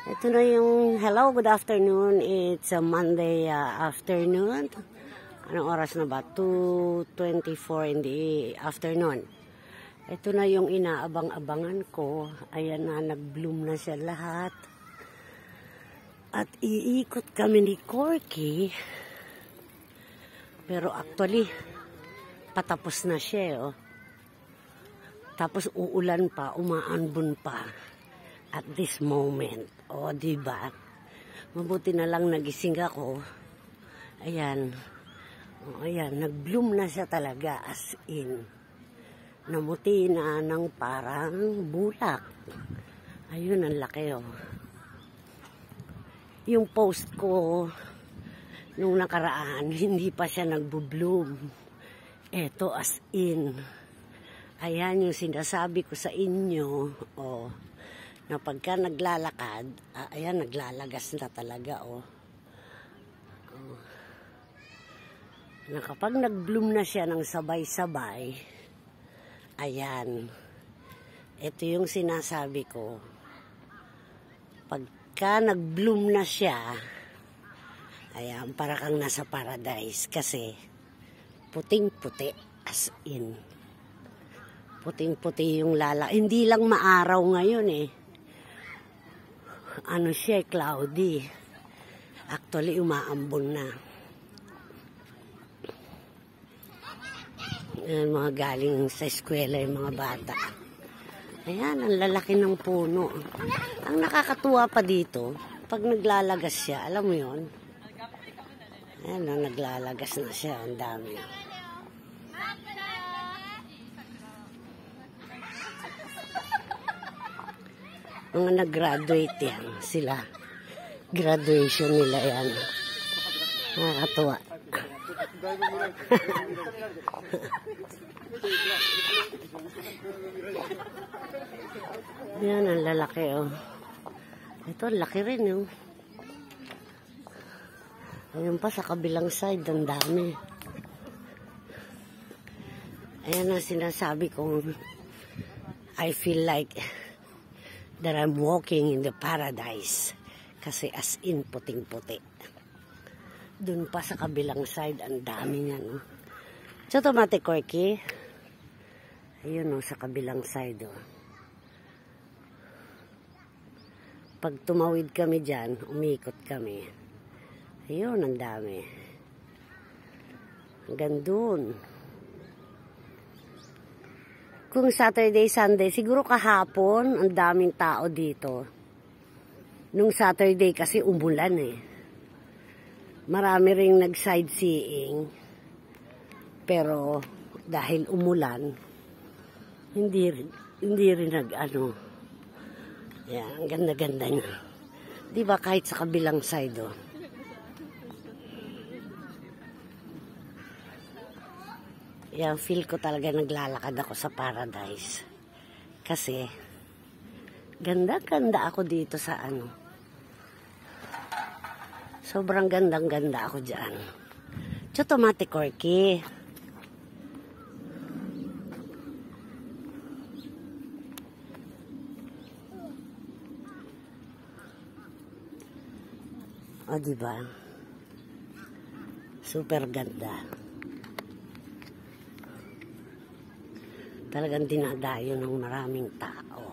Ito na yung hello, good afternoon. It's a Monday afternoon. Anong oras na ba? 2:24 in the afternoon. Ito na yung inaabang-abangan ko. Ayan na, nag-bloom na siya lahat. At iikot kami ni Corky. Pero actually, patapos na siya, oh. Tapos uulan pa, umaanbon pa. At this moment, o diba? Mabuti na lang nagising ako. Ayan. O ayan, nag-bloom na siya talaga as in. Namuti na ng parang bulak. Ayun, ang laki oh. Yung post ko nung nakaraan, hindi pa siya nagbo-bloom. Eto as in. Ayan yung sinasabi ko sa inyo, oh. Na pagka naglalakad, ayan, naglalagas na talaga, oh. Na kapag nag-bloom na siya ng sabay-sabay, ayan, ito yung sinasabi ko. Pagka nag-bloom na siya, ayan, para kang nasa paradise kasi puting-puti as in. Puting-puti yung lala. Hindi lang maaraw ngayon eh. Ano siya, cloudy. Actually, umaambon na. Ayan, mga galing sa eskwela yung mga bata. Ayan, ang lalaki ng puno. Ang nakakatuwa pa dito, pag naglalagas siya, alam mo yun? Ayan, naglalagas na siya, ang dami. Mga nag-graduate yan, sila. Graduation nila yan. Nakakatuwa. Yan, ang lalaki, oh. Ito, laki rin, oh. Ayun pa, sa kabilang side, ang dami. Ayan ang sinasabi kong I feel like that I'm walking in the paradise. Kasi as in, puting-puti. Doon pa sa kabilang side, ang dami niya, no? So, tomate Corky. Ayun, no, sa kabilang side, oh. Pag tumawid kami dyan, umikot kami. Ayun, ang dami. Hanggang doon. Kung Saturday, Sunday, siguro kahapon, ang daming tao dito. Nung Saturday kasi umulan eh. Marami ring nag-sightseeing. Pero dahil umulan, hindi rin nag-ano. Yan, ang ganda-ganda niya. Diba kahit sa kabilang side oh. Yan, feel ko talaga naglalakad ako sa paradise. Kasi, ganda-ganda ako dito sa ano. Sobrang gandang-ganda ako dyan. Tomate Corky. O, diba? Super ganda. Talagang dinadayo ng maraming tao.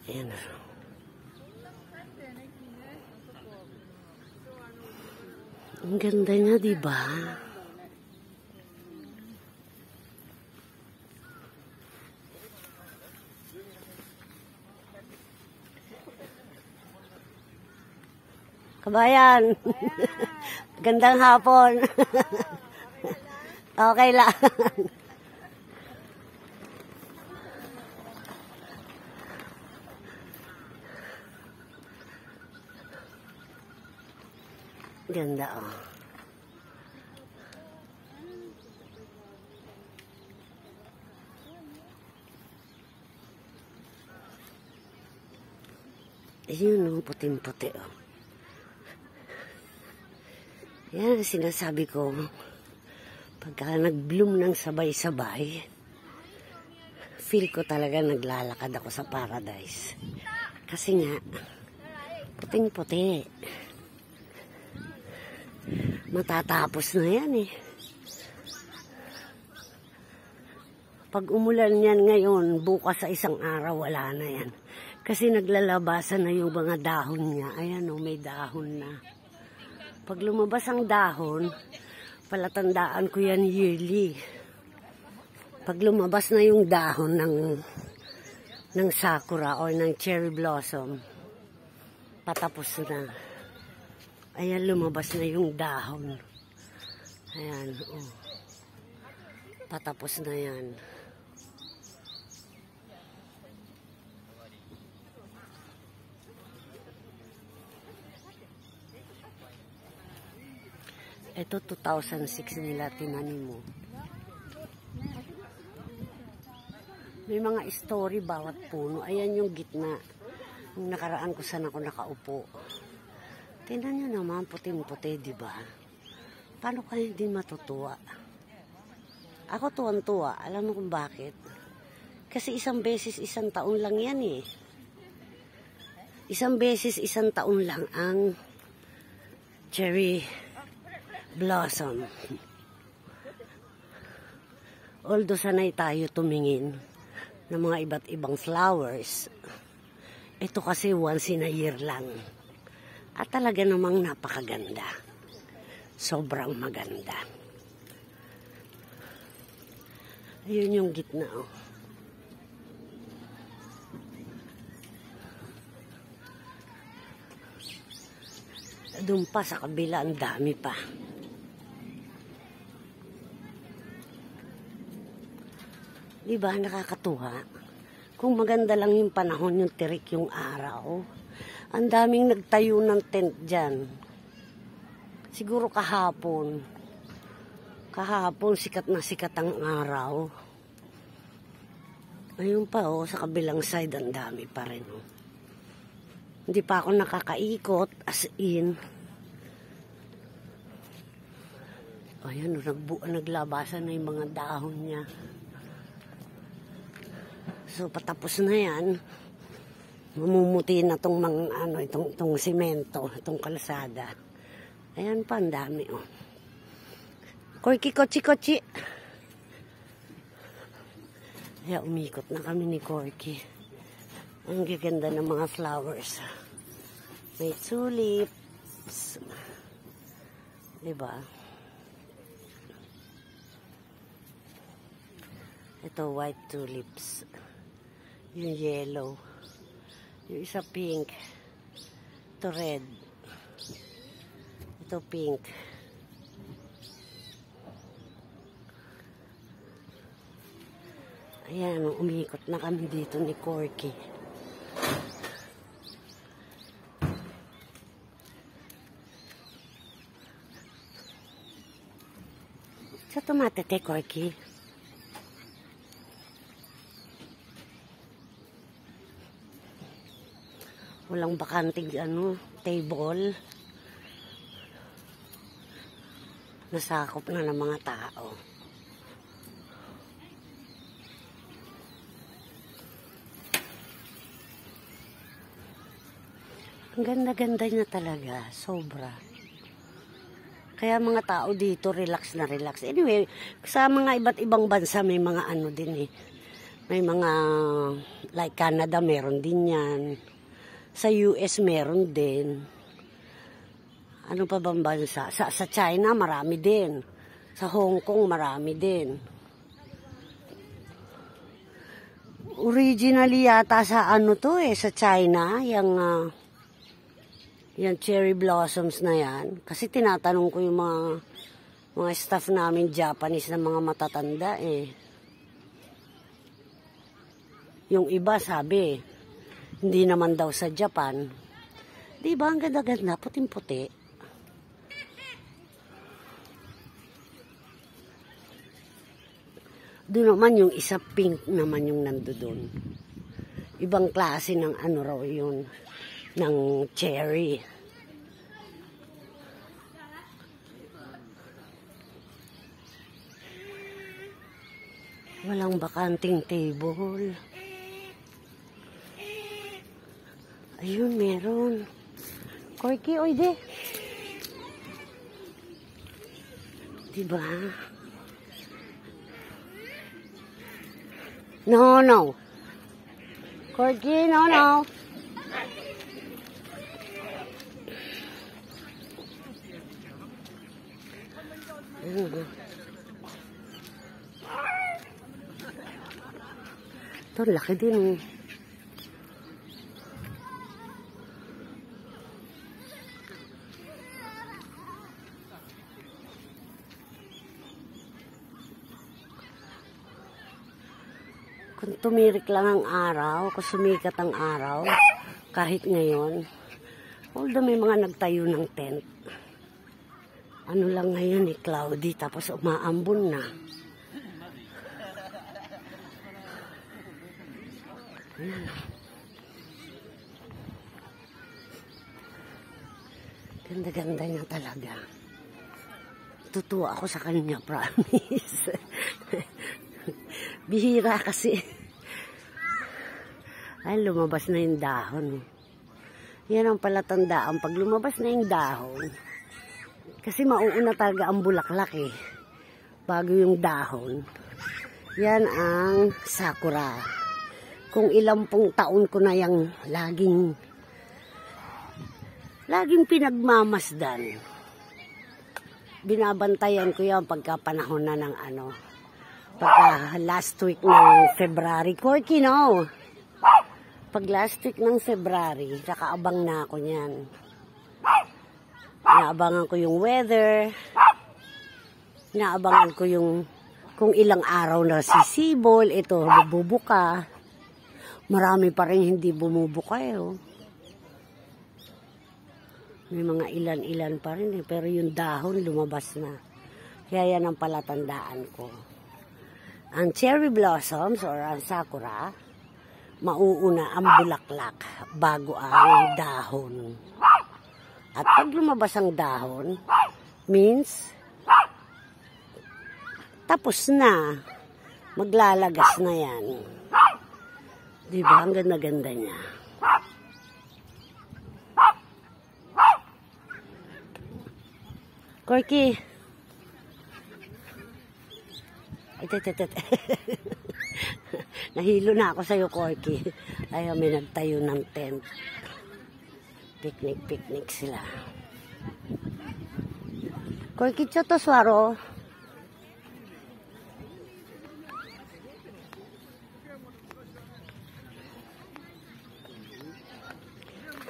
Ayan. Ang ganda niya, diba? Kabayan. Gandang hapon. Okay lang. Ganda oh. Ayun oh, puting-puti oh. Yan, sinasabi ko, Pagka nag-bloom ng sabay-sabay, feel ko talaga naglalakad ako sa paradise. Kasi nga, puting-puti. Matatapos na yan eh. Pag umulan yan ngayon, bukas sa isang araw, wala na yan. Kasi naglalabasan na yung mga dahon niya. Ayan o, may dahon na. Pag lumabas ang dahon, palatandaan ko yan yearly. Pag lumabas na yung dahon ng sakura o ng cherry blossom, patapos na. Ayan, lumabas na yung dahon. Ayan, oh. Patapos na yan. Ito 2006 nila tinanim mo. May mga story bawat puno. Ayan yung gitna. Yung nakaraan ko saan ako nakaupo. Tingnan nyo naman, puting-puti, di ba? Paano kayo hindi matutuwa? Ako tuwan-tuwa. Alam mo kung bakit? Kasi isang beses, isang taon lang yan eh. Isang beses, isang taon lang ang cherry blossom. Although sanay tayo tumingin ng mga iba't ibang flowers, ito kasi once in a year lang. At talaga namang napakaganda. Sobrang maganda. Ayun yung gitna oh. Doon pa sa kabila, ang dami pa. Diba, nakakatuwa? Kung maganda lang yung panahon, yung tirik yung araw, ang daming nagtayo ng tent dyan. Siguro kahapon. Kahapon, sikat na sikat ang araw. Ayun pa, oh, sa kabilang side, ang dami pa rin, oh. Hindi pa ako nakakaikot, as in. Ayan, naglabasan na yung mga dahon niya. So, patapos na yan. Mamumuti na itong mga, itong simento, itong kalsada. Ayan pa, ang dami, oh. Korki, kochi. Kaya umikot na kami ni Korki. Ang gaganda ng mga flowers. May tulips. Diba? Ito, white tulips. Yung yellow. Yung isa pink. Ito red. Ito pink. Ayan, umiikot na kami dito ni Korki. Sa tumatete, Korki. Walang bakanting table. Nasakop na ng mga tao. Ang ganda-ganda niya talaga. Sobra. Kaya mga tao dito, relax na relax. Anyway, sa mga iba't ibang bansa, may mga din eh. May mga, like Canada, meron din yan. Sa US, meron din. Ano pa bang bansa? Sa China, marami din. Sa Hong Kong, marami din. Originally yata sa sa China, yung cherry blossoms na yan. Kasi tinatanong ko yung mga staff namin Japanese na mga matatanda eh. Yung iba sabi, hindi naman daw sa Japan. Diba, ang ganda-ganda, puting-puti. Doon naman yung isa pink naman yung nandoon. Ibang klase ng raw yun, ng cherry. Walang bakanting table. Ayun, meron. Corky, oy de. Diba? No, no. Corky, no, no. Ito, laki din. Kung tumirik lang ang araw, kung sumikat ang araw, kahit ngayon, although may mga nagtayo ng tent, ano lang ngayon cloudy, tapos umaambon na. Ganda-ganda niya talaga. Tutuwa ako sa kanya, promise. Bihira kasi. Ay, lumabas na yung dahon. Yan ang palatandaan. Pag lumabas na yung dahon, kasi mauuna talaga ang bulaklak bago yung dahon. Yan ang sakura. Kung ilang pong taon ko na yung laging pinagmamasdan. Binabantayan ko yan pagka panahon na ng pagka last week ng February. Corky, no? Pag last week ng February, kakaabang na ako niyan. Inaabangan ko yung weather. Inaabangan ko yung kung ilang araw na sisibol. Ito, bububuka. Marami pa rin hindi bumubuka May mga ilan-ilan pa rin pero yung dahon lumabas na. Kaya yan ang palatandaan ko. Ang cherry blossoms or ang sakura, mauuna ang bulaklak bago ang dahon. At pag lumabas ang dahon, means tapos na. Maglalagas na yan. Diba? Ang ganda-ganda niya. Corky. Ay, nahilo na ako sa'yo, Corky. Ay, may nagtayo ng tent. Picnic sila. Corky, choto swaro.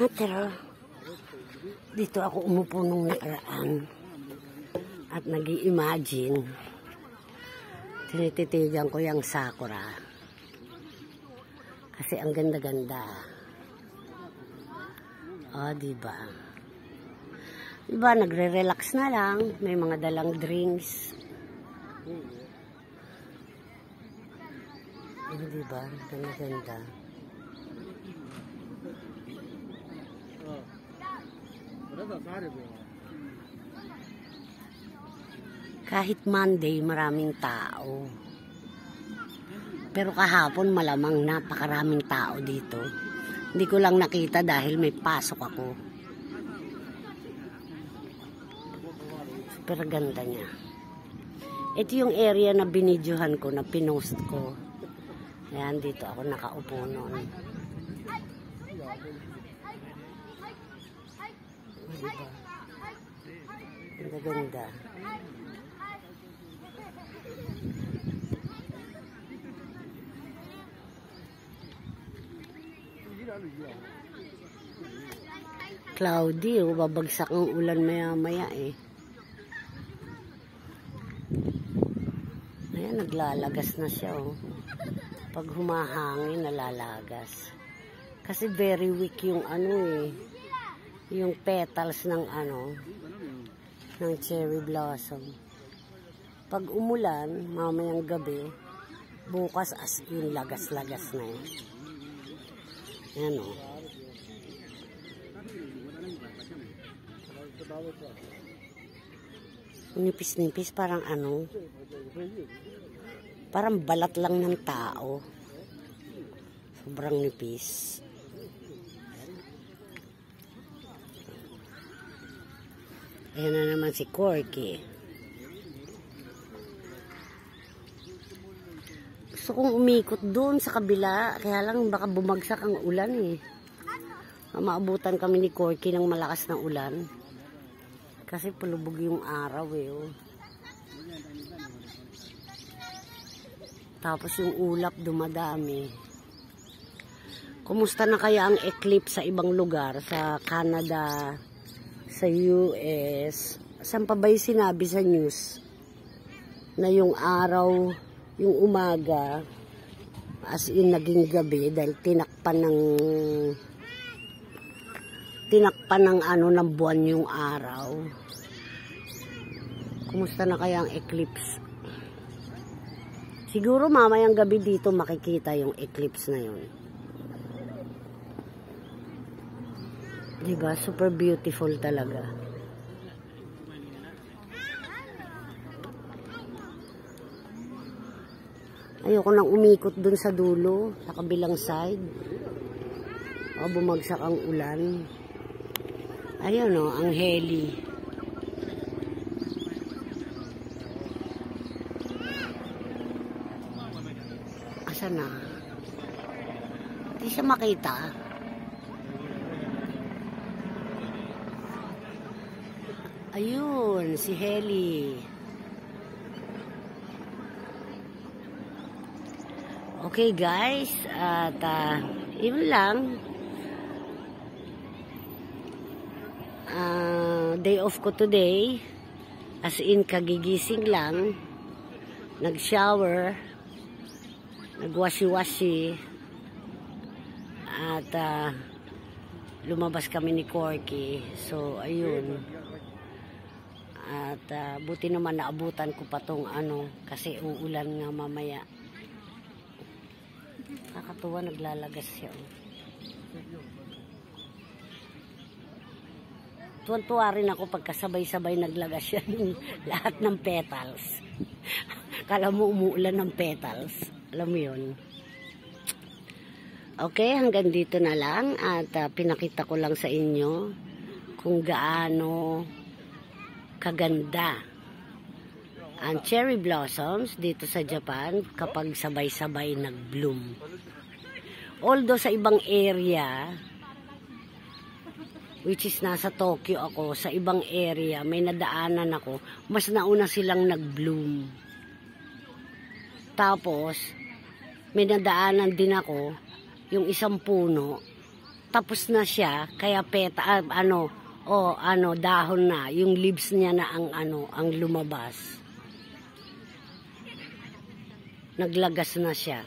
Pero dito ako umupo nung nakaraan at nag-i-imagine. Tinititigan ko yung sakura. Kasi ang ganda-ganda. Diba? Diba, nagre-relax na lang. May mga dalang drinks. Diba? Ganda-ganda. Kahit Monday, maraming tao. Pero kahapon, malamang napakaraming tao dito. Hindi ko lang nakita dahil may pasok ako. Super ganda niya. Ito yung area na binidyohan ko, na pinost ko. Ayan, dito ako nakaupo noon. Diba? Ganda-ganda. Cloudy, babagsak ang ulan maya-maya Ayan, naglalagas na siya Pag humahangin, nalalagas. Kasi very weak yung yung petals ng ng cherry blossom. Pag umulan, mamayang gabi, bukas as in lagas-lagas na Ayan Nipis-nipis, parang Parang balat lang ng tao. Sobrang nipis. Ayan na naman si Corky. Gusto kong umikot doon sa kabila. Kaya lang baka bumagsak ang ulan eh. Maabutan kami ni Corky ng malakas na ulan. Kasi palubog yung araw eh. Oh. Tapos yung ulap dumadami. Kumusta na kaya ang eclipse sa ibang lugar? Sa Canada, sa US. Saan pa ba yung sinabi sa news? Na yung araw, yung umaga, as in naging gabi dahil tinakpan ng ano ng buwan yung araw. Kumusta na kaya ang eclipse? Siguro mamayang gabi dito makikita yung eclipse na yun. Diba? Super beautiful talaga. Ayoko nang umikot dun sa dulo, sa kabilang side. O, bumagsak ang ulan. Ayun o, ang heli. Asan na? Hindi siya makita. Ayun, si Heli. Okay guys, at yun lang. Day off ko today. As in, kagigising lang. Nag-shower. Nag-washi-washi. At lumabas kami ni Corky. So, ayun. At buti naman naabutan ko pa tong ano. Kasi uulan nga mamaya. Kakatuwa, naglalagas siya. Tuwan-tuwa rin ako pagkasabay-sabay naglagas siya ng lahat ng petals. Kala mo umuulan ng petals. Alam mo yun. Okay, hanggang dito na lang. At pinakita ko lang sa inyo kung gaano kaganda ang cherry blossoms dito sa Japan kapag sabay-sabay nag-bloom. Although sa ibang area, which is nasa Tokyo ako, sa ibang area, may nadaanan ako, mas nauna silang nag-bloom. Tapos, may nadaanan din ako, yung isang puno, tapos na siya, kaya dahon na, yung leaves niya na ang lumabas. Naglagas na siya.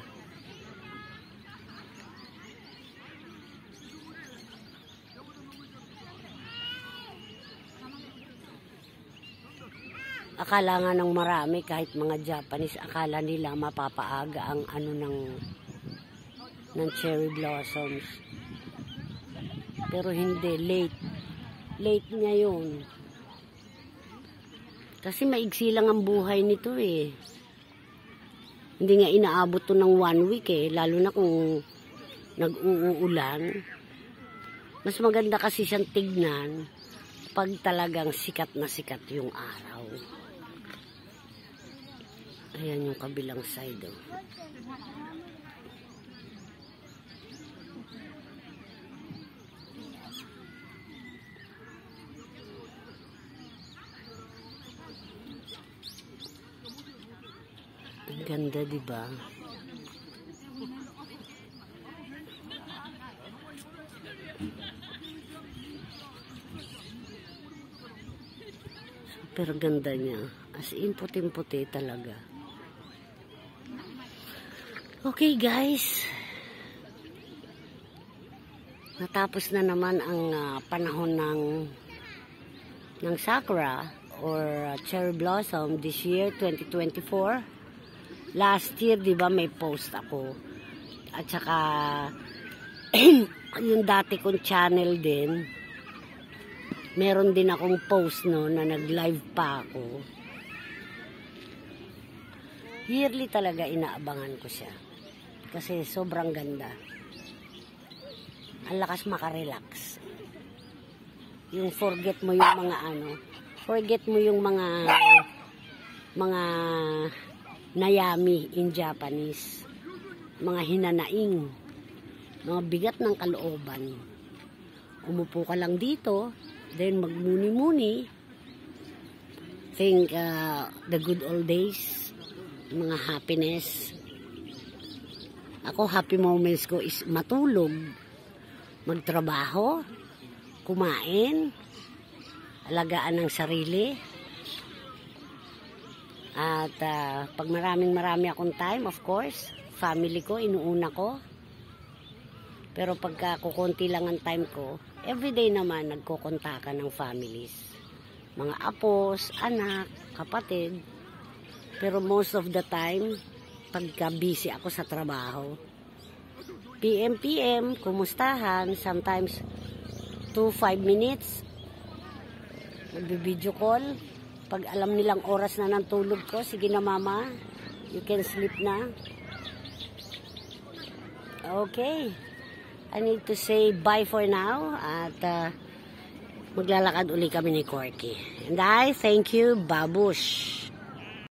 Akala nga ng marami, kahit mga Japanese, akala nila mapapaaga ang ng cherry blossoms. Pero hindi, late. Late niya yun. Kasi maigsi lang ang buhay nito eh. Hindi nga inaabot to ng 1 week eh, lalo na kung nag-uulan. Mas maganda kasi siyang tignan pag talagang sikat na sikat yung araw. Ayan yung kabilang side. Oh. Ang ganda, diba? Super ganda niya. As in, puting-puti talaga. Okay guys, natapos na naman ang panahon ng sakura or cherry blossom this year, 2024. Last year, di ba, may post ako. At saka, yung dati kong channel din, meron din akong post no, na nag-live pa ako. Yearly talaga inaabangan ko siya. Kasi sobrang ganda. Ang lakas makarelax. Yung forget mo yung mga forget mo yung mga nayami in Japanese. Mga hinanaing. Mga bigat ng kalooban. Umupo ka lang dito, then magmuni-muni. Think the good old days, mga happiness. Ako, happy moments ko is matulog, magtrabaho, kumain, alagaan ng sarili. At pag marami akong time, of course, family ko, inuuna ko. Pero pagka kukunti lang ang time ko, everyday naman nagkukontakan ng families. Mga apos, anak, kapatid. Pero most of the time, pagka busy ako sa trabaho, PM, kumustahan, sometimes 2-5 minutes, magbi-video call. Pag alam nilang oras na ng tulog ko, sige na mama, you can sleep na. Okay. I need to say bye for now at maglalakad uli kami ni Corky. And I thank you, Babush.